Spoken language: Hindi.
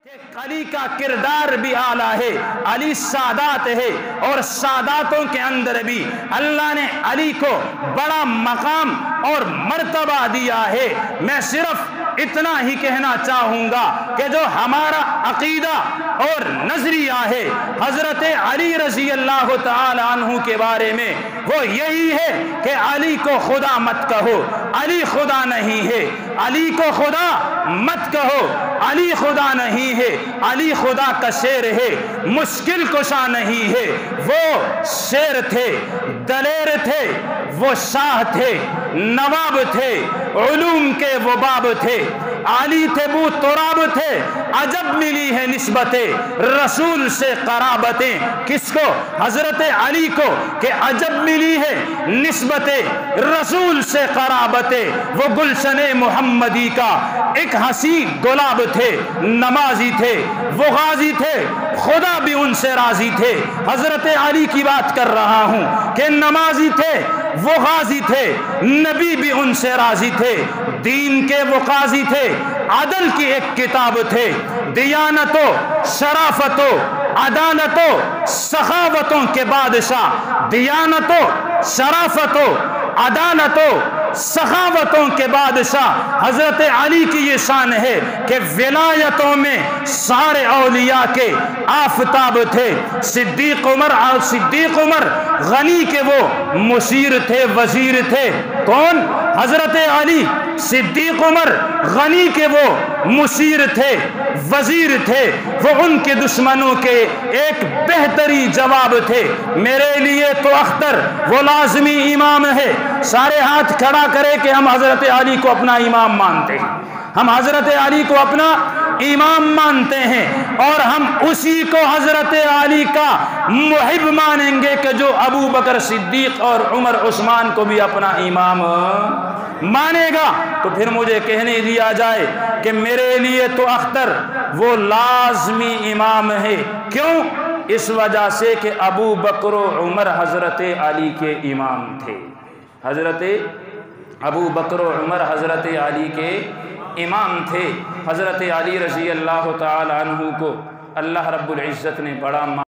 अली का किरदार भी आला है, अली सादात है और सादातों के अंदर भी अल्लाह ने अली को बड़ा मकाम और मर्तबा दिया है। मैं सिर्फ इतना ही कहना चाहूँगा कि जो हमारा अकीदा और नजरिया है हज़रत अली रज़ी अल्लाह तआला अन्हु के बारे में, वो यही है कि अली को खुदा मत कहो, अली खुदा नहीं है। अली को खुदा मत कहो, अली खुदा नहीं है। अली खुदा का शेर है, मुश्किल कुशा नहीं है। वो शेर थे, दलेर थे, वो शाह थे, नवाब थे, उलूम के वो बाब थे। अली थे बू तुराब थे, अजब मिली है निस्बतें रसूल से कराबतें। किसको? हजरत अली को, कि अजब मिली है निस्बतें रसूल से कराबतें। वो गुलशने मोहम्मदी का एक हसी गुलाब थे, नमाजी थे, वो गाजी थे, खुदा भी उनसे राजी थे। हजरत अली की बात कर रहा हूं कि नमाजी थे, वो गाजी थे, नबी भी उनसे राजी थे, दीन के वो काजी थे, अदल की एक किताब थे। दियानतों शराफतों अदालतों सखावतों के बादशाह, दियानतों शराफतों अदालतों सखावतों के बादशाह हजरत अली की ये शान है कि विलायतों में सारे औलिया के आफताब थे। सिद्दीक उमर गनी के वो मुशीर थे, वजीर थे। कौन? हजरत अली। सिद्दीक उमर गनी के वो मुशीर थे, वजीर थे। वो उनके दुश्मनों के एक बेहतरी जवाब थे। मेरे लिए तो अख्तर वो लाजमी इमाम है। सारे हाथ खड़ा करे कि हम हजरत अली को अपना इमाम मानते हैं, हम हजरत अली को अपना इमाम मानते हैं और हम उसी को हजरत अली का मुहिब मानेंगे कि जो अबू बकर सिद्दीक और उमर उस्मान को भी अपना इमाम मानेगा। तो फिर मुझे कहने दिया जाए कि मेरे लिए तो अख्तर वो लाजमी इमाम है। क्यों? इस वजह से कि अबू बकर और उमर हजरत अली के इमाम थे। हजरत अबू बकर और उमर हजरत अली के इमाम थे। हजरत अली रज़ी अल्लाह तआला अन्हु को अल्लाह रब्बुल इज़्ज़त ने बड़ा